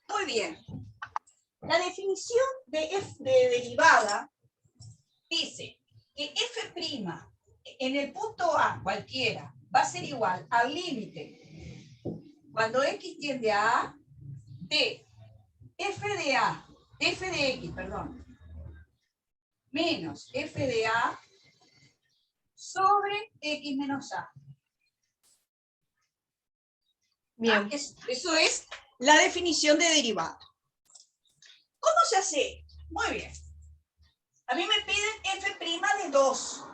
Muy bien. La definición de derivada dice que f' en el punto A, cualquiera, va a ser igual al límite, cuando x tiende a A, de f de x, perdón, menos f de A sobre x menos A. Bien. Eso es la definición de derivada. ¿Cómo se hace? Muy bien. A mí me piden f' de 2.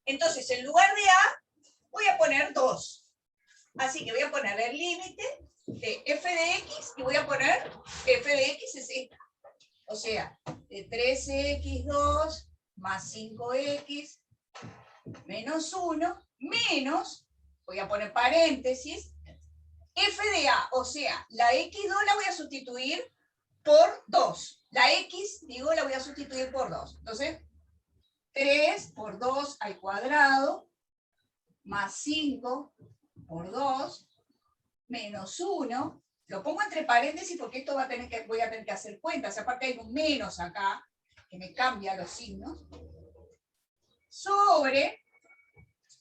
Entonces, en lugar de A, voy a poner 2. Así que voy a poner el límite de f de x y voy a poner f de x es esta. O sea, de 13x2 más 5x menos 1 menos, voy a poner paréntesis, f de A, o sea, la x2 la voy a sustituir por 2. La x, digo, la voy a sustituir por 2. Entonces, 3 por 2 al cuadrado, más 5 por 2, menos 1. Lo pongo entre paréntesis porque esto voy a tener que hacer cuentas. Aparte hay un menos acá, que me cambia los signos. Sobre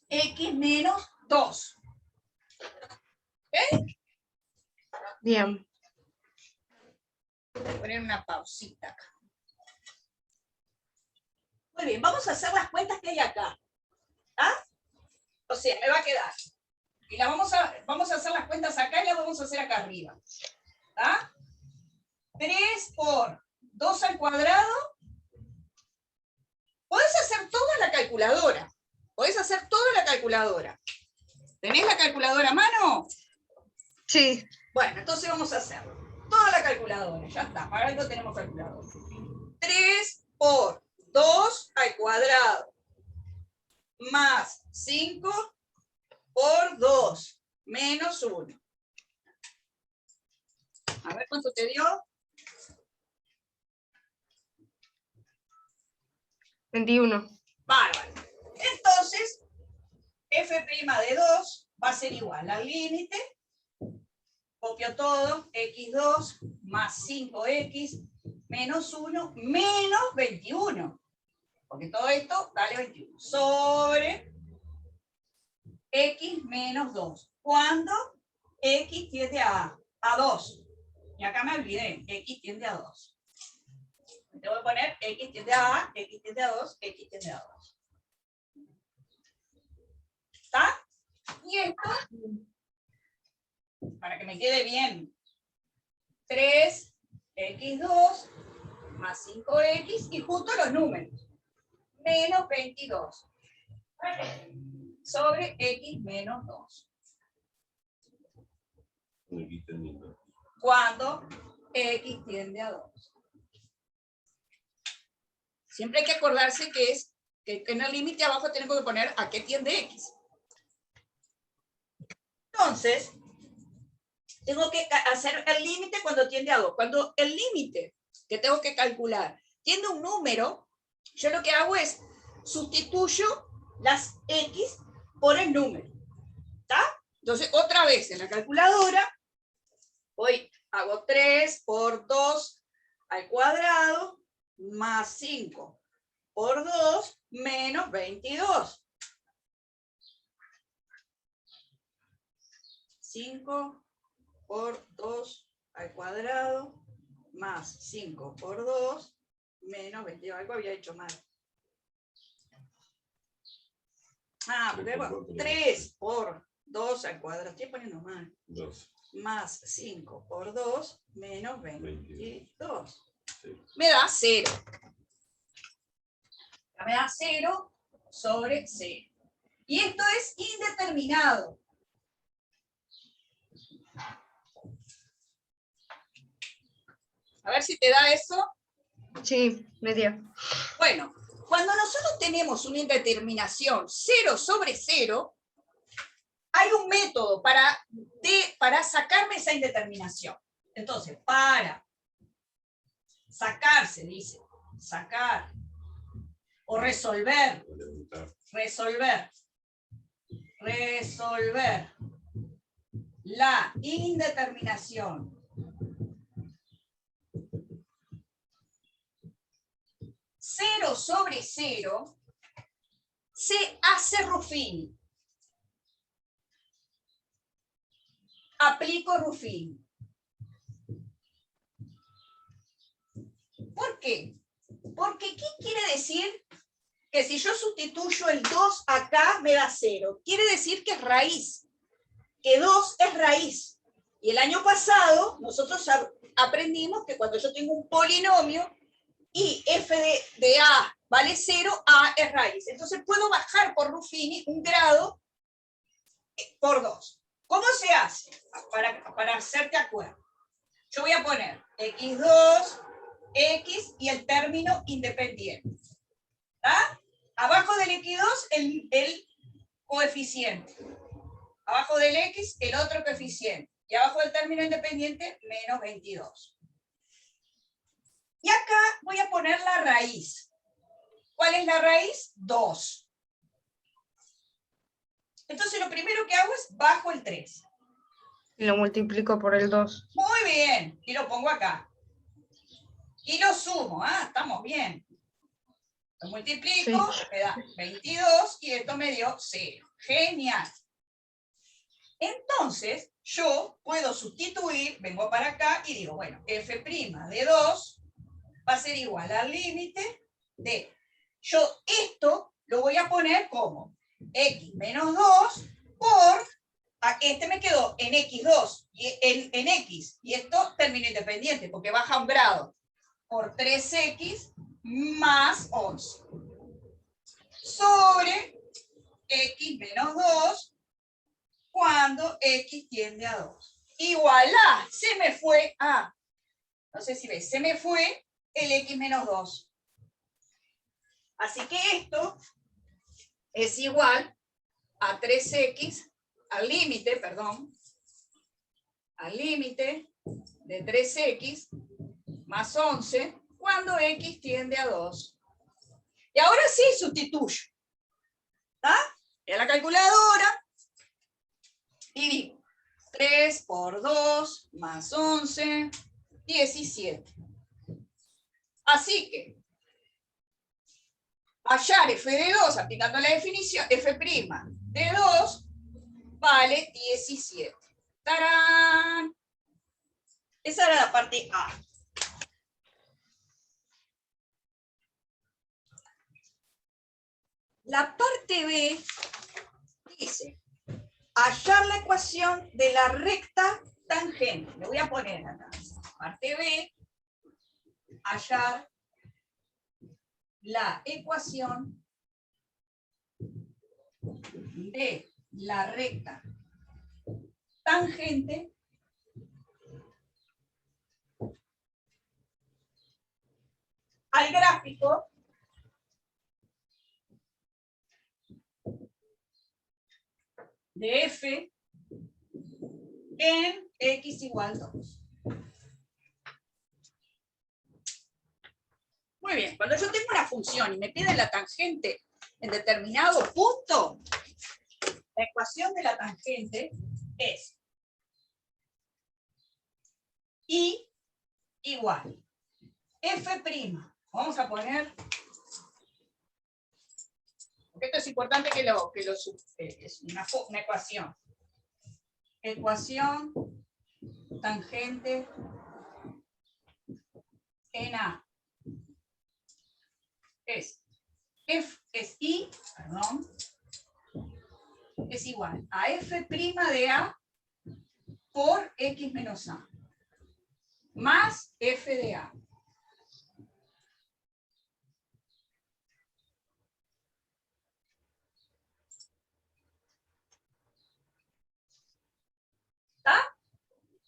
x menos 2. ¿Ok? Bien. Voy a poner una pausita acá. Muy bien, vamos a hacer las cuentas que hay acá. ¿Ah? O sea, me va a quedar. Y vamos a hacer las cuentas acá y las vamos a hacer acá arriba. ¿Ah? 3 por 2 al cuadrado. Podés hacer toda la calculadora. Podés hacer toda la calculadora. ¿Tenés la calculadora a mano? Sí. Bueno, entonces vamos a hacerlo. Toda la calculadora, ya está. Para algo tenemos calculadora. 3 por 2 al cuadrado más 5 por 2 menos 1. A ver cuánto te dio. 21. Bárbaro. Entonces, f' de 2 va a ser igual al límite. Copio todo, x2 más 5x menos 1 menos 21. Porque todo esto vale 21. Sobre x menos 2. ¿Cuándo? X tiende a 2. Y acá me olvidé, x tiende a 2. Te voy a poner x tiende a A, x tiende a 2, x tiende a 2. ¿Está? Y esto, para que me quede bien, 3x2 más 5x y junto los números. Menos 22. Sobre x menos 2. Cuando x tiende a 2. Siempre hay que acordarse que en el límite abajo tenemos que poner a qué tiende x. Entonces, tengo que hacer el límite cuando tiende a 2. Cuando el límite que tengo que calcular tiende a un número, yo lo que hago es sustituyo las x por el número. ¿Está? Entonces, otra vez en la calculadora, hago 3 por 2 al cuadrado más 5 por 2 menos 22. 5 por 2 al cuadrado más 5 por 2 menos 22. Algo había hecho mal. Luego 3 por 2 al cuadrado. Estoy poniendo mal. 2. Más 5 por 2 menos 22. Sí. Me da 0. Me da 0 sobre 0. Y esto es indeterminado. A ver si te da eso. Sí, me dio. Bueno, cuando nosotros tenemos una indeterminación 0 sobre 0, hay un método para sacarme esa indeterminación. Entonces, para sacarse, dice, sacar o resolver la indeterminación 0 sobre 0, se hace Ruffini. Aplico Ruffini. ¿Por qué? Porque ¿qué quiere decir? Que si yo sustituyo el 2 acá, me da 0. Quiere decir que es raíz. Que 2 es raíz. Y el año pasado nosotros aprendimos que cuando yo tengo un polinomio y f de a vale 0, a es raíz. Entonces puedo bajar por Ruffini un grado por 2. ¿Cómo se hace? Para hacerte acuerdo. Yo voy a poner x2, x y el término independiente. ¿Está? Abajo del x2 el coeficiente. Abajo del x el otro coeficiente. Y abajo del término independiente menos 22. Y acá voy a poner la raíz. ¿Cuál es la raíz? 2. Entonces lo primero que hago es bajo el 3. Y lo multiplico por el 2. Muy bien. Y lo pongo acá. Y lo sumo. Ah, estamos bien. Lo multiplico, Sí. me da 22 y esto me dio 0. Genial. Entonces, yo puedo sustituir, vengo para acá y digo, bueno, f' de 2 va a ser igual al límite de... Yo esto lo voy a poner como x menos 2 por... Este me quedó en x2, y en x, y esto término independiente, porque baja un grado, por 3x más 11. Sobre x menos 2 cuando x tiende a 2. Igual a, se me fue a, no sé si ves, se me fue el x menos 2. Así que esto es igual a 3x al límite, perdón, al límite de 3x más 11 cuando x tiende a 2. Y ahora sí sustituyo. ¿Está? Y a la calculadora y digo 3 por 2 más 11, 17. Así que hallar f de 2 aplicando la definición, f' de 2 vale 17. ¡Tarán! Esa era la parte A. La parte B dice hallar la ecuación de la recta tangente. Le voy a poner acá. Parte B, hallar la ecuación de la recta tangente al gráfico de f en x igual 2. Muy bien, cuando yo tengo una función y me piden la tangente en determinado punto, la ecuación de la tangente es y igual f'. Vamos a poner, porque esto es importante que es una ecuación. Ecuación tangente en A. Es I, perdón, es igual a f' de A por x menos A, más f de A. ¿Está?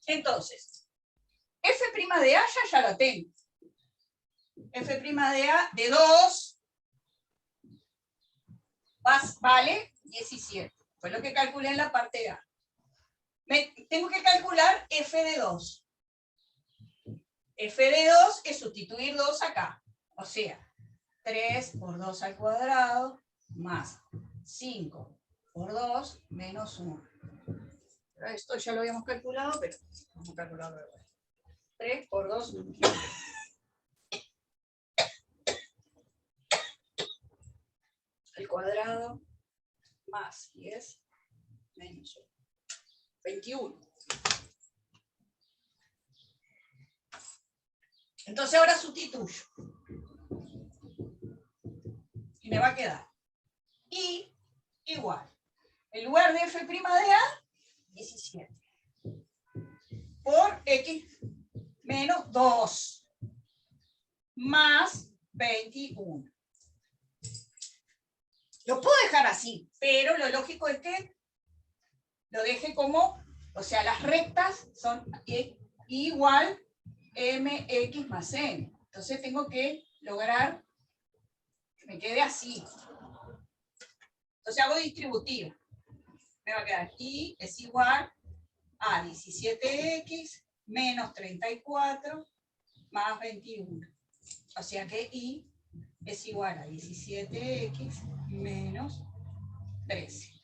Entonces, f' de A ya la tengo. F' de A de 2 vale 17. Fue lo que calculé en la parte A. Tengo que calcular f de 2. F de 2 es sustituir 2 acá. O sea, 3 por 2 al cuadrado más 5 por 2 menos 1. Esto ya lo habíamos calculado, pero vamos a calcularlo de vuelta. 3 por 2. al cuadrado más 10 menos 21. Entonces ahora sustituyo. Y me va a quedar I igual. En lugar de f' de A, 17. Por x menos 2. Más 21. Lo puedo dejar así, pero lo lógico es que lo deje como, o sea, las rectas son igual mx más n. Entonces tengo que lograr que me quede así. Entonces hago distributiva. Me va a quedar I es igual a 17x menos 34 más 21. O sea que I es igual a 17x menos 13.